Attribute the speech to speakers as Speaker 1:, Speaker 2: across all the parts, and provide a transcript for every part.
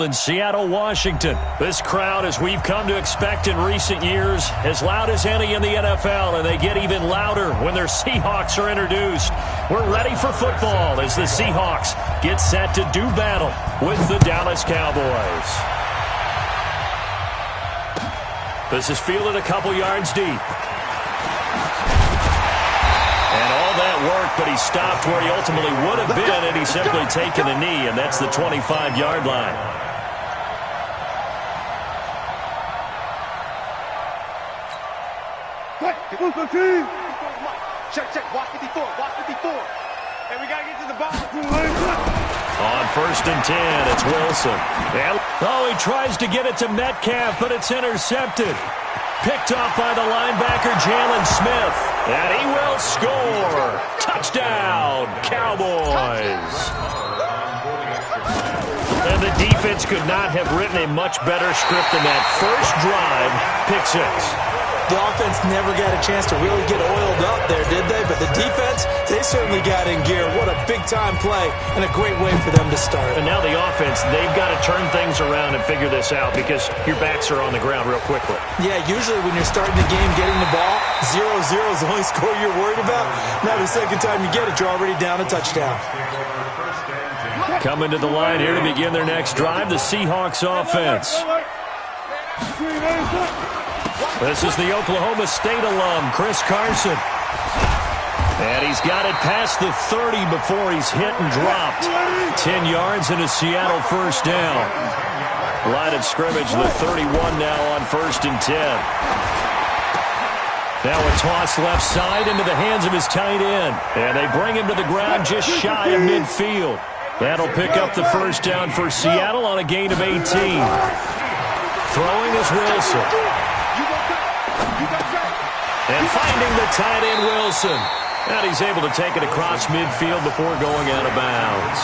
Speaker 1: In Seattle, Washington. This crowd, as we've come to expect in recent years, as loud as any in the NFL, and they get even louder when their Seahawks are introduced. We're ready for football as the Seahawks get set to do battle with the Dallas Cowboys. This is fielded a couple yards deep. And all that work, but he stopped where he ultimately would have been, and he's simply taken a knee, and that's the 25-yard line.
Speaker 2: Check, watch 54, and we gotta get to the ball.
Speaker 1: On 1st and 10, it's Wilson. He tries to get it to Metcalf, but it's intercepted. Picked off by the linebacker, Jalen Smith. And he will score. Touchdown, Cowboys. And the defense could not have written a much better script than that first drive, pick 6.
Speaker 3: The offense never got a chance to really get oiled up there, did they? But the defense, they certainly got in gear. What a big-time play and a great way for them to start.
Speaker 1: And now the offense, they've got to turn things around and figure this out because your backs are on the ground real quickly. Yeah,
Speaker 3: usually when you're starting the game, getting the ball, 0-0 is the only score you're worried about. Now the second time you get it, you're already down a touchdown.
Speaker 1: Coming to the line here to begin their next drive, the Seahawks offense. This is the Oklahoma State alum, Chris Carson. And he's got it past the 30 before he's hit and dropped. 10 yards and a Seattle first down. Line of scrimmage, the 31 now on 1st and 10. Now a toss left side into the hands of his tight end. And they bring him to the ground just shy of midfield. That'll pick up the first down for Seattle on a gain of 18. Throwing is Wilson. And finding the tight end, Wilson. And he's able to take it across midfield before going out of bounds.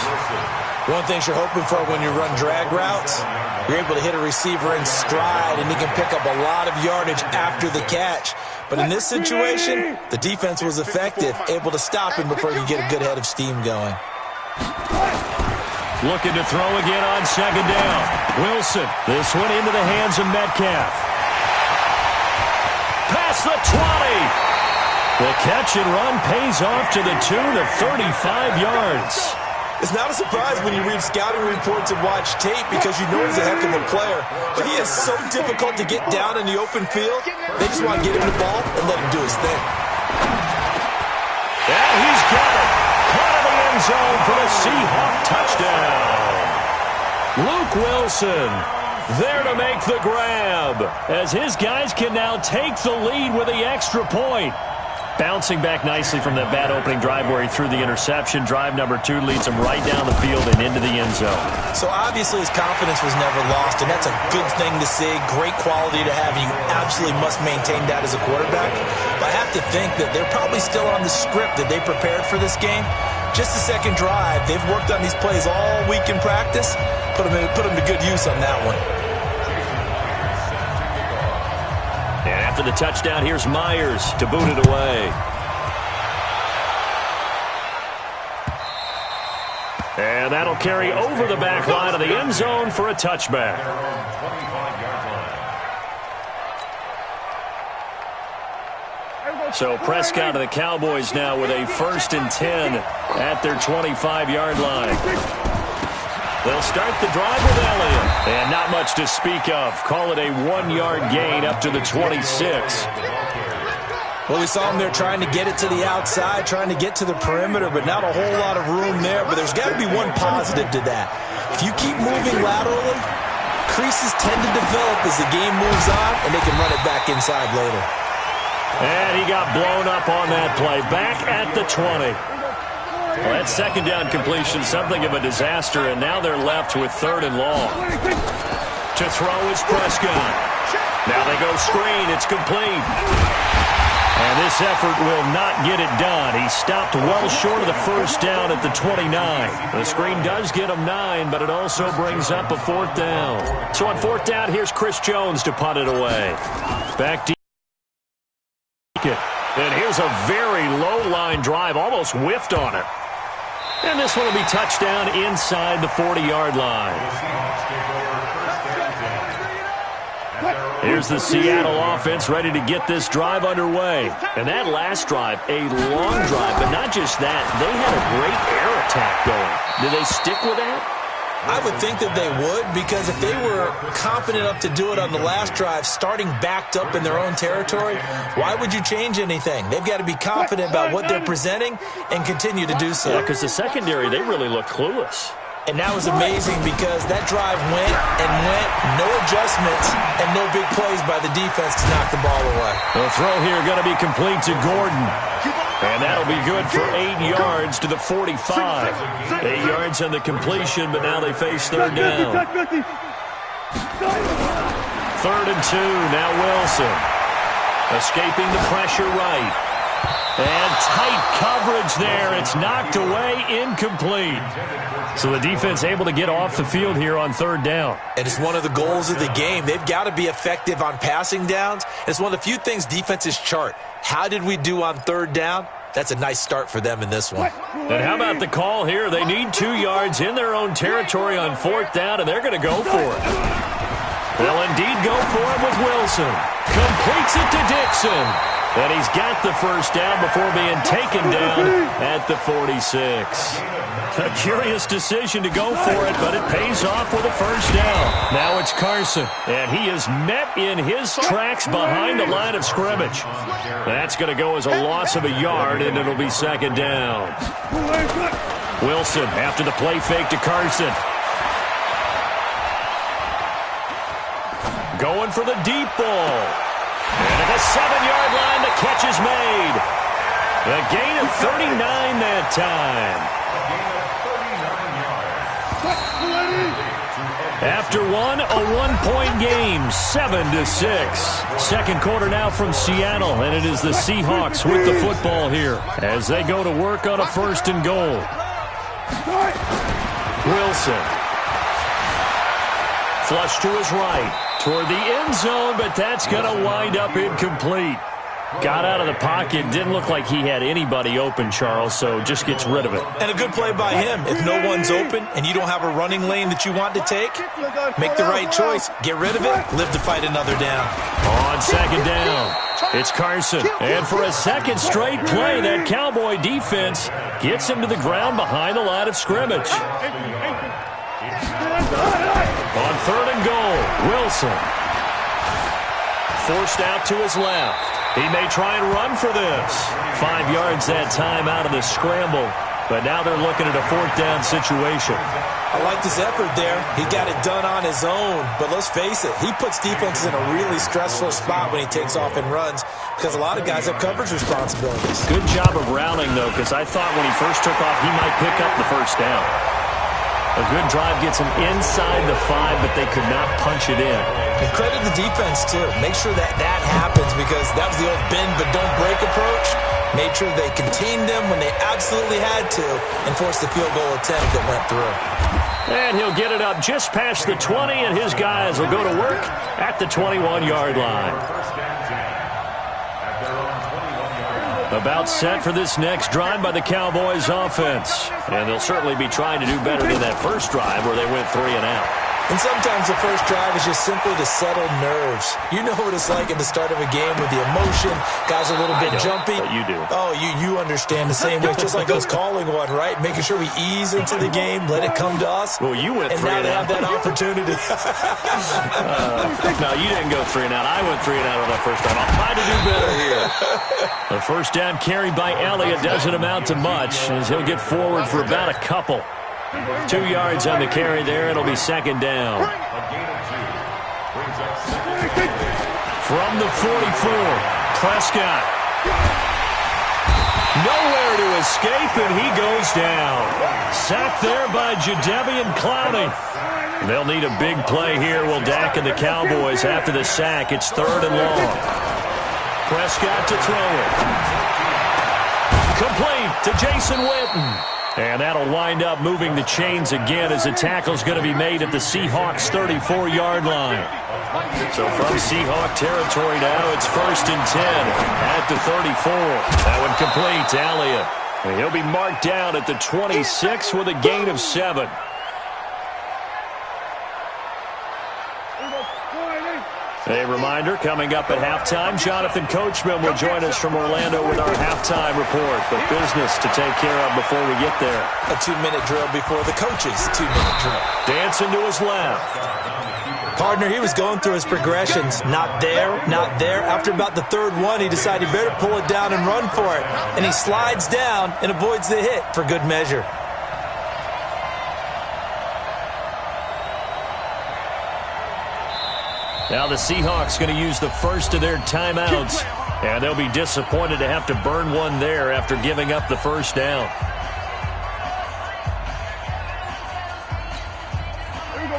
Speaker 3: One thing you're hoping for when you run drag routes, you're able to hit a receiver in stride, and he can pick up a lot of yardage after the catch. But in this situation, the defense was effective, able to stop him before he could get a good head of steam going.
Speaker 1: Looking to throw again on second down. Wilson, this one into the hands of Metcalf. Past the 20. The catch and run pays off to the tune of 35 yards.
Speaker 3: It's not a surprise when you read scouting reports and watch tape because you know he's a heck of a player. But he is so difficult to get down in the open field. They just want to get him the ball and let him do his thing.
Speaker 1: And he's got it. Caught in the end zone for the Seahawk touchdown. Luke Wilson there to make the grab, as his guys can now take the lead with the extra point. Bouncing back nicely from that bad opening drive where he threw the interception. Drive number 2 leads him right down the field and into the end zone.
Speaker 3: So obviously his confidence was never lost, and that's a good thing to see. Great quality to have. You absolutely must maintain that as a quarterback. But I have to think that they're probably still on the script that they prepared for this game. Just the second drive. They've worked on these plays all week in practice. Put them to good use on that one.
Speaker 1: And after the touchdown, here's Myers to boot it away. And that'll carry over the back line of the end zone for a touchback. So Prescott of the Cowboys now with a 1st and 10 at their 25-yard line. They'll start the drive with Elliott. And not much to speak of. Call it a 1-yard gain up to the 26.
Speaker 3: Well, we saw him there trying to get it to the outside, trying to get to the perimeter, but not a whole lot of room there. But there's got to be one positive to that. If you keep moving laterally, creases tend to develop as the game moves on, and they can run it back inside later.
Speaker 1: And he got blown up on that play. Back at the 20. Well, that second down completion, something of a disaster, and now they're left with 3rd and long. To throw is Prescott. Now they go screen. It's complete. And this effort will not get it done. He stopped well short of the first down at the 29. The screen does get him 9, but it also brings up a 4th down. So on 4th down, here's Chris Jones to punt it away. Back deep. And here's a very low-line drive, almost whiffed on it. And this one will be touchdown inside the 40-yard line. Here's the Seattle offense ready to get this drive underway. And that last drive, a long drive, but not just that. They had a great air attack going. Do they stick with that?
Speaker 3: I would think that they would, because if they were confident enough to do it on the last drive, starting backed up in their own territory, why would you change anything? They've got to be confident about what they're presenting and continue to do so.
Speaker 1: Yeah, because the secondary, they really look clueless.
Speaker 3: And that was amazing because that drive went and went, no adjustments, and no big plays by the defense to knock the ball away.
Speaker 1: The throw here going to be complete to Gordon. And that'll be good for 8 yards to the 45. 8 yards on the completion, but now they face third down. 3rd and 2, now Wilson. Escaping the pressure right. And tight coverage there. It's knocked away, incomplete. So the defense able to get off the field here on 3rd down.
Speaker 3: And it's one of the goals of the game. They've got to be effective on passing downs. It's one of the few things defenses chart. How did we do on 3rd down? That's a nice start for them in this one.
Speaker 1: And how about the call here? They need 2 yards in their own territory on 4th down, and they're going to go for it. They'll indeed go for it with Wilson. Completes it to Dixon. And he's got the first down before being taken down at the 46. A curious decision to go for it, but it pays off with a first down. Now it's Carson, and he is met in his tracks behind the line of scrimmage. That's going to go as a loss of a yard, and it'll be 2nd down. Wilson after the play fake to Carson. Going for the deep ball. And at the 7-yard line, the catch is made. A gain of 39 that time. After one, a 1-point game, 7-6. Second quarter now from Seattle, and it is the Seahawks with the football here as they go to work on a 1st and goal. Wilson. Flush to his right, toward the end zone, but that's going to wind up incomplete. Got out of the pocket, didn't look like he had anybody open, Charles, so just gets rid of it.
Speaker 3: And a good play by him. If no one's open and you don't have a running lane that you want to take, make the right choice. Get rid of it, live to fight another down.
Speaker 1: On 2nd down, it's Carson. And for a second straight play, that Cowboy defense gets him to the ground behind the line of scrimmage. On 3rd and goal, Wilson. Forced out to his left. He may try and run for this. 5 yards that time out of the scramble. But now they're looking at a 4th down situation.
Speaker 3: I liked his effort there. He got it done on his own. But let's face it, he puts defenses in a really stressful spot when he takes off and runs because a lot of guys have coverage responsibilities.
Speaker 1: Good job of routing, though, because I thought when he first took off, he might pick up the 1st down. A good drive gets him inside the 5, but they could not punch it in.
Speaker 3: And credit the defense, too. Make sure that happens because that was the old bend but don't break approach. Made sure they contained them when they absolutely had to and forced the field goal attempt that went through.
Speaker 1: And he'll get it up just past the 20, and his guys will go to work at the 21-yard line. About set for this next drive by the Cowboys offense. And they'll certainly be trying to do better than that first drive where they went 3 and out.
Speaker 3: And sometimes the first drive is just simply to settle nerves. You know what it's like at the start of a game with the emotion. Guys are a little bit jumpy.
Speaker 1: But you do.
Speaker 3: Oh, you understand the same way. It's just like us calling one, right? Making sure we ease into the game, let it come to us.
Speaker 1: Well, you went 3
Speaker 3: and out. And now they have that opportunity.
Speaker 1: No, you didn't go 3 and out. I went 3 and out on that first time. I'll try to do better here. The first down carry by Elliott doesn't amount to much as he'll get forward for about a couple. 2 yards on the carry there. It'll be 2nd down. From the 44, Prescott. Nowhere to escape, and he goes down. Sacked there by Jadeveon Clowney. They'll need a big play here. Will Dak and the Cowboys after the sack. It's 3rd and long. Prescott to throw it. Complete to Jason Witten. And that'll wind up moving the chains again as the tackle's going to be made at the Seahawks' 34-yard line. So from Seahawk territory now, it's 1st and 10 at the 34. That one complete to Elliott. And he'll be marked down at the 26 with a gain of 7. A reminder, coming up at halftime, Jonathan Coachman will join us from Orlando with our halftime report. But business to take care of before we get there.
Speaker 3: A 2-minute drill before the coach's 2-minute drill.
Speaker 1: Dancing to his left.
Speaker 3: Partner, he was going through his progressions. Not there, not there. After about the third one, he decided he better pull it down and run for it. And he slides down and avoids the hit for good measure.
Speaker 1: Now the Seahawks going to use the first of their timeouts. And they'll be disappointed to have to burn one there after giving up the first down.
Speaker 2: There we go.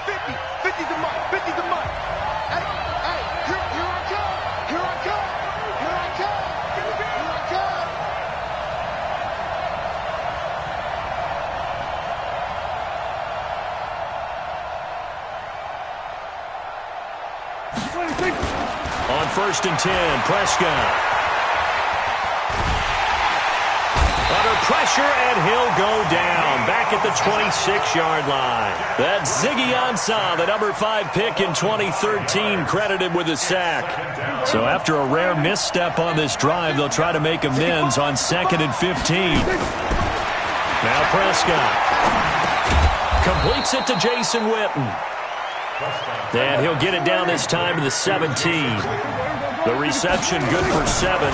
Speaker 2: 50. 50's the money. 50's the money. Hey, here I come. Here I come. Here I come. Here I come.
Speaker 1: On 1st and 10, Prescott. Under pressure, and he'll go down. Back at the 26-yard line. That's Ziggy Ansah, the number 5 pick in 2013, credited with a sack. So after a rare misstep on this drive, they'll try to make amends on 2nd and 15. Now Prescott completes it to Jason Witten. And he'll get it down this time to the 17. The reception good for 7.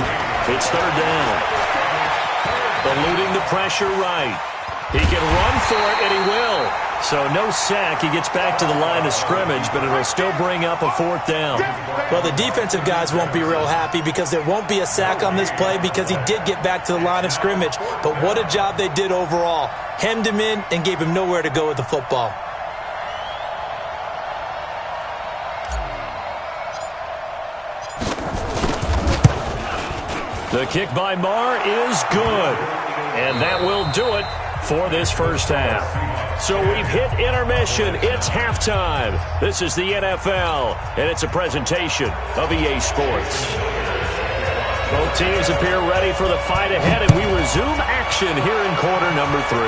Speaker 1: It's 3rd down. Eluding the pressure right. He can run for it, and he will. So no sack. He gets back to the line of scrimmage, but it'll still bring up a 4th down.
Speaker 3: Well, the defensive guys won't be real happy because there won't be a sack on this play because he did get back to the line of scrimmage. But what a job they did overall. Hemmed him in and gave him nowhere to go with the football.
Speaker 1: The kick by Marr is good. And that will do it for this first half. So we've hit intermission. It's halftime. This is the NFL, and it's a presentation of EA Sports. Both teams appear ready for the fight ahead, and we resume action here in quarter number 3.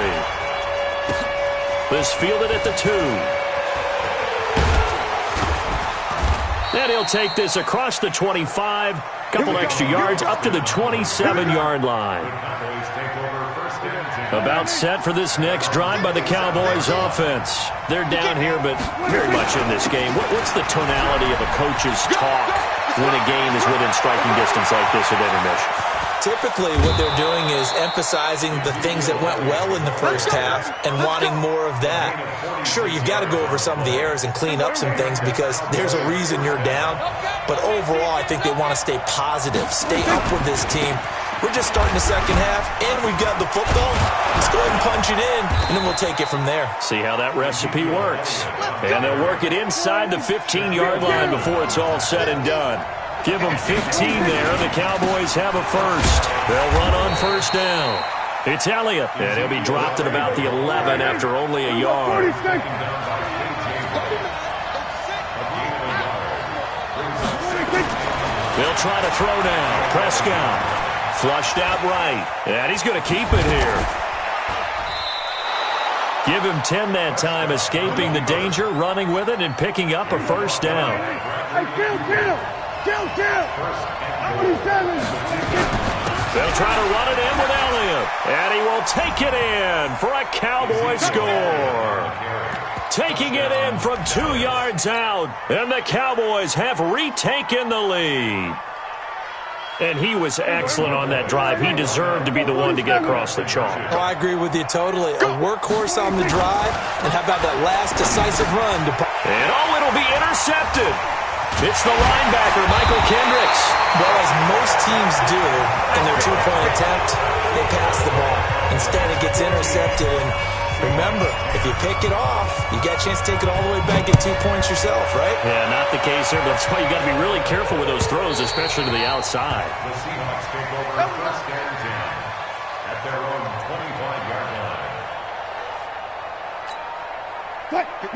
Speaker 1: This fielded at the 2. And he'll take this across the 25. Couple extra yards up to the 27-yard line. About set for this next drive by the Cowboys offense. They're down here, but very much in this game. What's the tonality of a coach's talk when a game is within striking distance like this at intermission?
Speaker 3: Typically, what they're doing is emphasizing the things that went well in the first half and wanting more of that. Sure, you've got to go over some of the errors and clean up some things because there's a reason you're down. But overall, I think they want to stay positive, stay up with this team. We're just starting the second half, and we've got the football. Let's go ahead and punch it in, and then we'll take it from there.
Speaker 1: See how that recipe works. And they'll work it inside the 15-yard line before it's all said and done. Give them 15 there. The Cowboys have a first. They'll run on first down. It's Elliott, and he'll be dropped at about the 11 after only a yard. They'll try to throw now. Prescott flushed out right, and he's going to keep it here. Give him 10 that time, escaping the danger, running with it, and picking up a first down.
Speaker 2: Kill!
Speaker 1: They'll try to run it in with Elliott, and he will take it in for a Cowboy score. Taking it in from 2 yards out, and the Cowboys have retaken the lead. And he was excellent on that drive. He deserved to be the one to get across the chalk.
Speaker 3: Oh, I agree with you totally. A workhorse on the drive, and how about that last decisive run?
Speaker 1: And it'll be intercepted. It's the linebacker, Michael Kendricks.
Speaker 3: Well, as most teams do in their two-point attempt, they pass the ball. Instead, it gets intercepted. And remember, if you pick it off, you got a chance to take it all the way back, get 2 points yourself, right?
Speaker 1: Yeah, not the case here, but that's why you got to be really careful with those throws, especially to the outside.
Speaker 4: The Seahawks take over first and 10 at their own 25-yard line.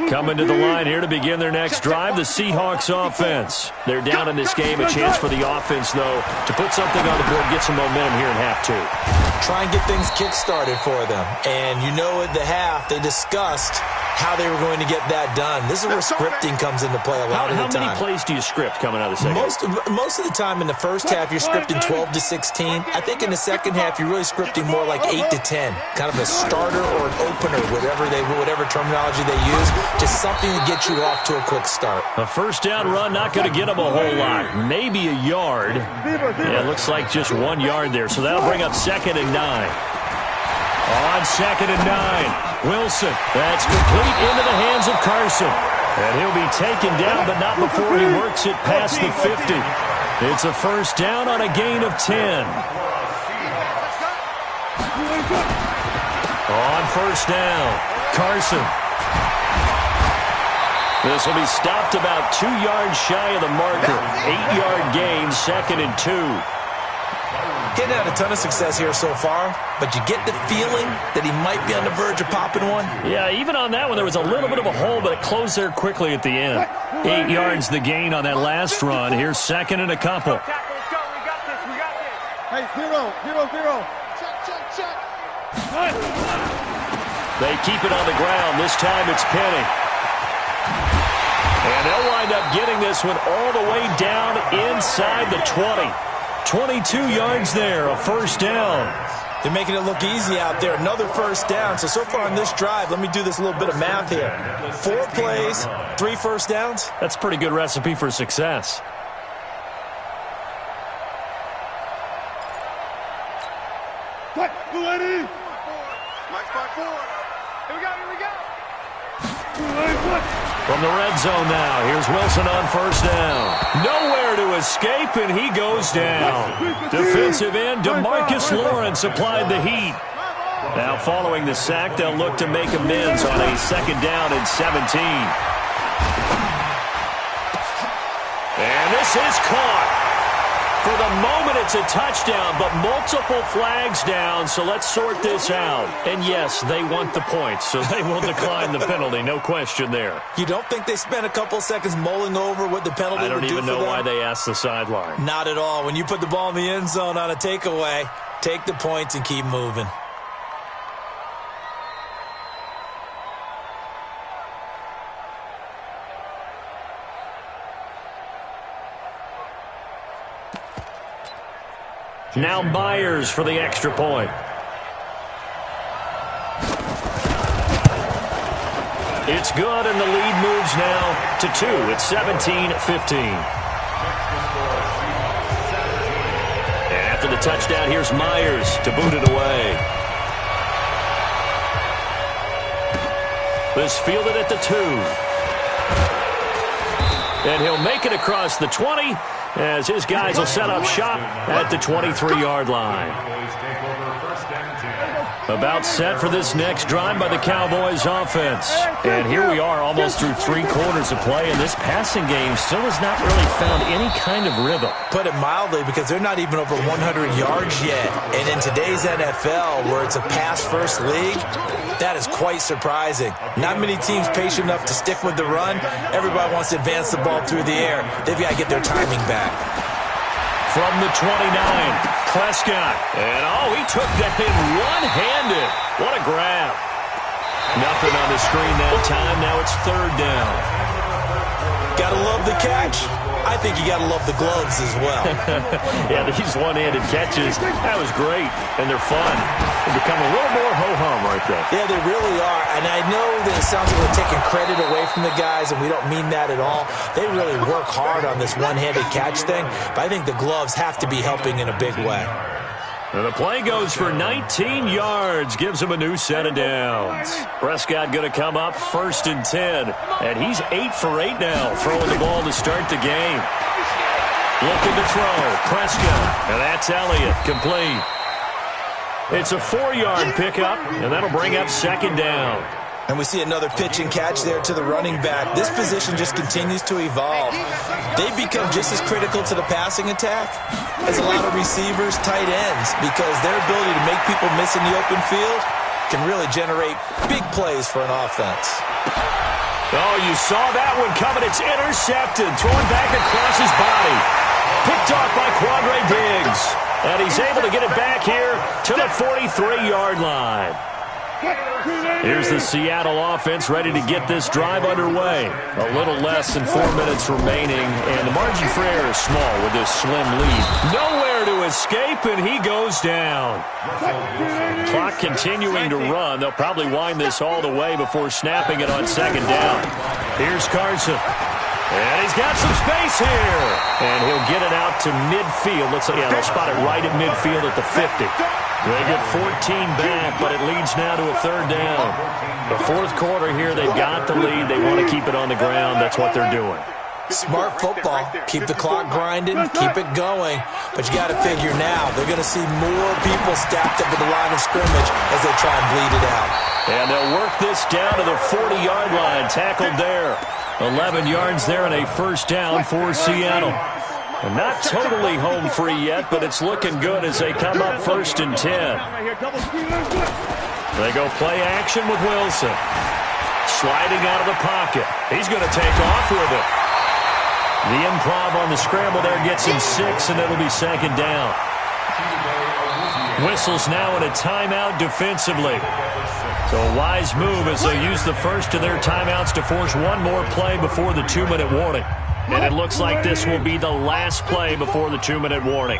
Speaker 1: Coming to the line here to begin their next drive, the Seahawks offense. They're down in this game. A chance for the offense, though, to put something on the board, get some momentum here in half 2.
Speaker 3: Try and get things kick-started for them. And you know at the half, they discussed how they were going to get that done. This is where scripting comes into play a lot of the time.
Speaker 1: How many plays do you script coming out of the second?
Speaker 3: Most of the time in the first half, you're scripting 12 to 16. I think in the second half, you're really scripting more like 8 to 10. Kind of a starter or an opener, whatever terminology they use. Just something to get you off to a quick start.
Speaker 1: A first down run, not going to get them a whole lot. Maybe a yard. Yeah, it looks like just 1 yard there. So that'll bring up 2nd and 9. On 2nd and 9, Wilson. That's complete into the hands of Carson. And he'll be taken down, but not before he works it past the 50. It's a first down on a gain of 10. On first down, Carson. This will be stopped about 2 yards shy of the marker. 8-yard gain, 2nd and 2.
Speaker 3: Getting had a ton of success here so far, but you get the feeling that he might be on the verge of popping one.
Speaker 1: Yeah, even on that one, there was a little bit of a hole, but it closed there quickly at the end. 8 yards the gain on that last run. Here's 2nd and a couple.
Speaker 2: Let's go. We got this. Hey, 0. Check.
Speaker 1: They keep it on the ground. This time it's Penny. And they'll wind up getting this one all the way down inside the 20. 22 yards there, a first down.
Speaker 3: They're making it look easy out there. Another first down. So far on this drive, let me do this little bit of math here. 4 plays, 3 first downs.
Speaker 1: That's a pretty good recipe for success.
Speaker 2: What? Ready? Mike 5-4. Here we go.
Speaker 1: From the red zone now, here's Wilson on first down. Nowhere to escape, and he goes down. Defensive end DeMarcus Lawrence applied the heat. Now following the sack, they'll look to make amends on a 2nd down and 17. And this is caught. For the moment, it's a touchdown, but multiple flags down, so let's sort this out. And yes, they want the points, so they will decline the penalty, no question there.
Speaker 3: You don't think they spent a couple seconds mulling over what the penalty would do for them?
Speaker 1: I don't even know why they asked the sideline.
Speaker 3: Not at all. When you put the ball in the end zone on a takeaway, take the points and keep moving.
Speaker 1: Now Myers for the extra point. It's good, and the lead moves now to 2. It's 17-15. And after the touchdown, here's Myers to boot it away. This fielded at the 2. And he'll make it across the 20. As his guys will set up shop at the 23-yard line. About set for this next drive by the Cowboys offense. And here we are almost through 3 quarters of play, and this passing game still has not really found any kind of rhythm.
Speaker 3: Put it mildly, because they're not even over 100 yards yet. And in today's NFL, where it's a pass-first league, that is quite surprising. Not many teams patient enough to stick with the run. Everybody wants to advance the ball through the air. They've got to get their timing back.
Speaker 1: From the 29, Prescott. And, he took that in one-handed. What a grab. Nothing on the screen that time. Now it's 3rd down.
Speaker 3: Gotta love the catch. I think you gotta love the gloves as well.
Speaker 1: Yeah, these one-handed catches, that was great. And they're fun. They become a little more ho-hum right there.
Speaker 3: Yeah, they really are. And I know that it sounds like we're taking credit away from the guys, and we don't mean that at all. They really work hard on this one-handed catch thing, but I think the gloves have to be helping in a big way.
Speaker 1: And the play goes for 19 yards, gives him a new set of downs. Prescott going to come up 1st and 10, and he's 8 for 8 now, throwing the ball to start the game. Looking to throw, Prescott, and that's Elliott, complete. It's a 4-yard pickup, and that'll bring up 2nd down.
Speaker 3: And we see another pitch and catch there to the running back. This position just continues to evolve. They become just as critical to the passing attack as a lot of receivers, tight ends, because their ability to make people miss in the open field can really generate big plays for an offense.
Speaker 1: Oh, you saw that one coming. It's intercepted, thrown back across his body. Picked off by Quandre Diggs. And he's able to get it back here to the 43-yard line. Here's the Seattle offense ready to get this drive underway. A little less than 4 minutes remaining, and the margin for error is small with this slim lead. Nowhere to escape, and he goes down. Clock continuing to run. They'll probably wind this all the way before snapping it on second down. Here's Carson. And he's got some space here. And he'll get it out to midfield. They'll spot it right at midfield at the 50. They get 14 back, but it leads now to a third down. The fourth quarter here, they've got the lead. They want to keep it on the ground. That's what they're doing.
Speaker 3: Smart football. Keep the clock grinding, keep it going. But you got to figure now, they're going to see more people stacked up at the line of scrimmage as they try and bleed it out.
Speaker 1: And they'll work this down to the 40-yard line, tackled there. 11 yards there and a first down for Seattle. And not totally home free yet, but it's looking good as they come up 1st and 10. They go play action with Wilson. Sliding out of the pocket. He's going to take off with it. The improv on the scramble there gets him 6, and it'll be second down. Whistles now in a timeout defensively. So a wise move as they use the first of their timeouts to force one more play before the 2-minute warning. And it looks like this will be the last play before the 2-minute warning.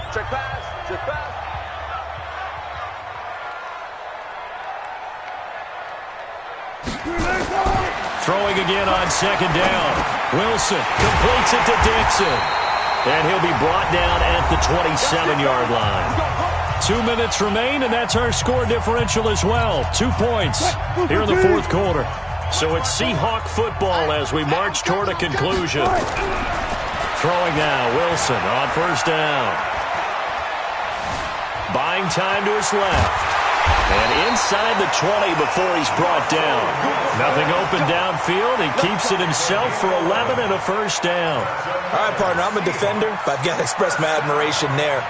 Speaker 1: Throwing again on second down. Wilson completes it to Dixon. And he'll be brought down at the 27-yard line. 2 minutes remain, and that's our score differential as well. 2 points here in the fourth quarter. So it's Seahawk football as we march toward a conclusion. Throwing now, Wilson on first down. Buying time to his left. And inside the 20 before he's brought down. Nothing open downfield. He keeps it himself for 11 and a first down.
Speaker 3: All right, partner, I'm a defender, but I've got to express my admiration there.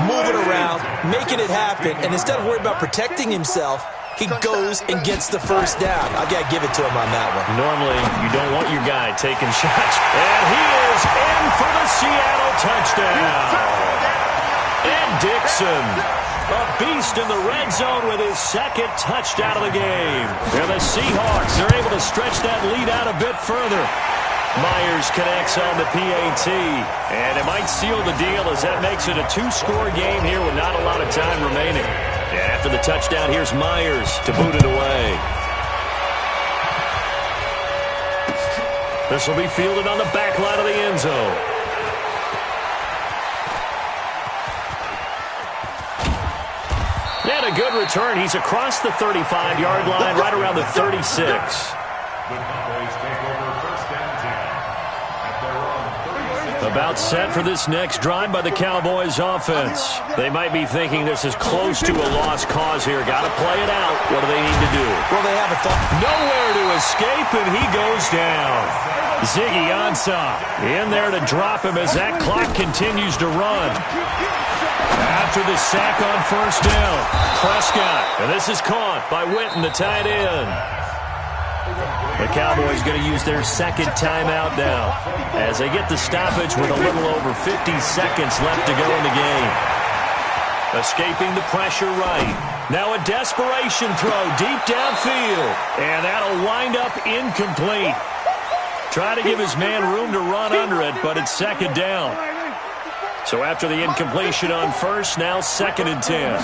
Speaker 3: Moving around, making it happen, and instead of worrying about protecting himself, he goes and gets the first down. I've got to give it to him on that one.
Speaker 1: Normally, you don't want your guy taking shots. And he is in for the Seattle touchdown. And Dixon, a beast in the red zone with his second touchdown of the game. And the Seahawks are able to stretch that lead out a bit further. Myers connects on the PAT. And it might seal the deal as that makes it a 2-score game here with not a lot of time remaining. And after the touchdown, here's Myers to boot it away. This will be fielded on the back line of the end zone. And a good return. He's across the 35-yard line, right around the 36.
Speaker 4: The Cowboys take over 1st and 10 at their own 36.
Speaker 1: About set for this next drive by the Cowboys offense. They might be thinking this is close to a lost cause here. Got to play it out. What do they need to do?
Speaker 3: Well, they have a thought.
Speaker 1: Nowhere to escape, and he goes down. Ziggy Ansah in there to drop him as that clock continues to run. After the sack on first down, Prescott, and this is caught by Witten, the tight end. The Cowboys going to use their second timeout now as they get the stoppage with a little over 50 seconds left to go in the game. Escaping the pressure right. Now a desperation throw deep downfield, and that'll wind up incomplete. Try to give his man room to run under it, but it's second down. So after the incompletion on first, now 2nd and 10.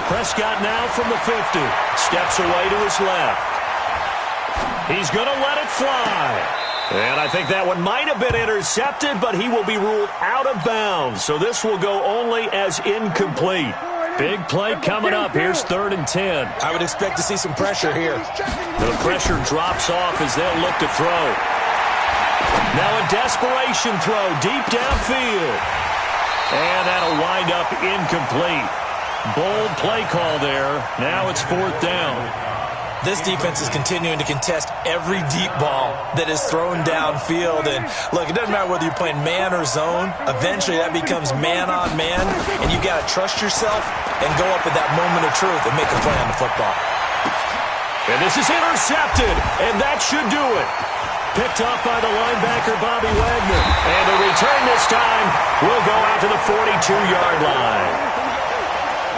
Speaker 1: Prescott now from the 50. Steps away to his left. He's going to let it fly. And I think that one might have been intercepted, but he will be ruled out of bounds. So this will go only as incomplete. Big play coming up. Here's 3rd and 10.
Speaker 3: I would expect to see some pressure here.
Speaker 1: The pressure drops off as they'll look to throw. Now a desperation throw deep downfield. And that'll wind up incomplete. Bold play call there. Now it's 4th down.
Speaker 3: This defense is continuing to contest every deep ball that is thrown downfield. And look, it doesn't matter whether you're playing man or zone. Eventually that becomes man on man. And you got to trust yourself and go up at that moment of truth and make a play on the football.
Speaker 1: And this is intercepted. And that should do it. Picked off by the linebacker, Bobby Wagner. And the return this time will go out to the 42-yard line.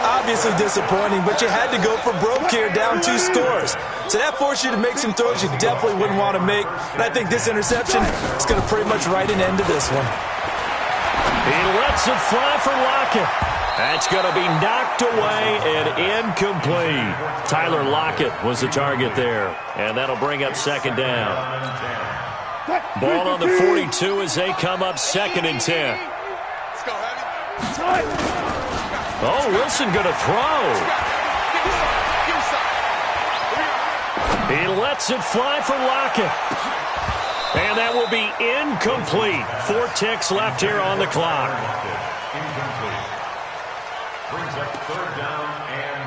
Speaker 3: Out obviously disappointing, but you had to go for broke here, down 2 scores. So that forced you to make some throws you definitely wouldn't want to make. And I think this interception is going to pretty much write an end to this one.
Speaker 1: He lets it fly for Lockett. That's going to be knocked away and incomplete. Tyler Lockett was the target there, and that'll bring up second down. Ball on the 42 as they come up 2nd and 10. Oh, Wilson going to throw. He lets it fly for Lockett. And that will be incomplete. 4 ticks left here on the clock.
Speaker 4: Incomplete. Brings up 3rd down and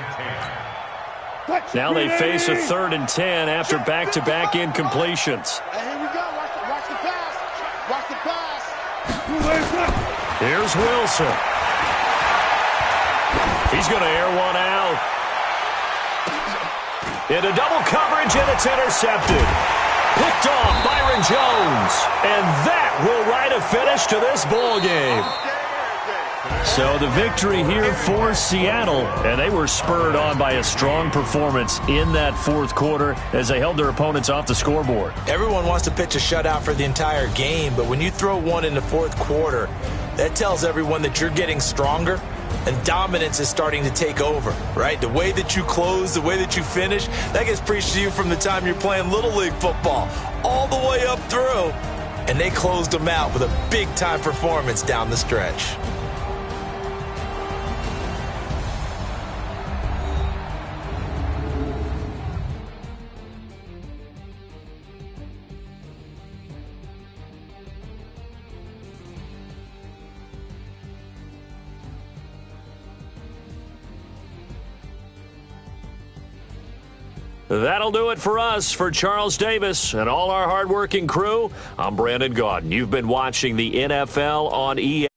Speaker 4: 10.
Speaker 1: Now they face a 3rd and 10 after back-to-back incompletions.
Speaker 2: Hey, here we go. Watch the pass. Watch the pass.
Speaker 1: Here's Wilson. He's going to air one out. Into double coverage, and it's intercepted. Picked off Byron Jones. And that will write a finish to this ball game. So the victory here for Seattle, and they were spurred on by a strong performance in that 4th quarter as they held their opponents off the scoreboard.
Speaker 3: Everyone wants to pitch a shutout for the entire game, but when you throw one in the 4th quarter, that tells everyone that you're getting stronger and dominance is starting to take over, right? The way that you close, the way that you finish, that gets preached to you from the time you're playing Little League football all the way up through. And they closed them out with a big-time performance down the stretch.
Speaker 1: That'll do it for us. For Charles Davis and all our hardworking crew, I'm Brandon Gaudin. You've been watching the NFL on EA.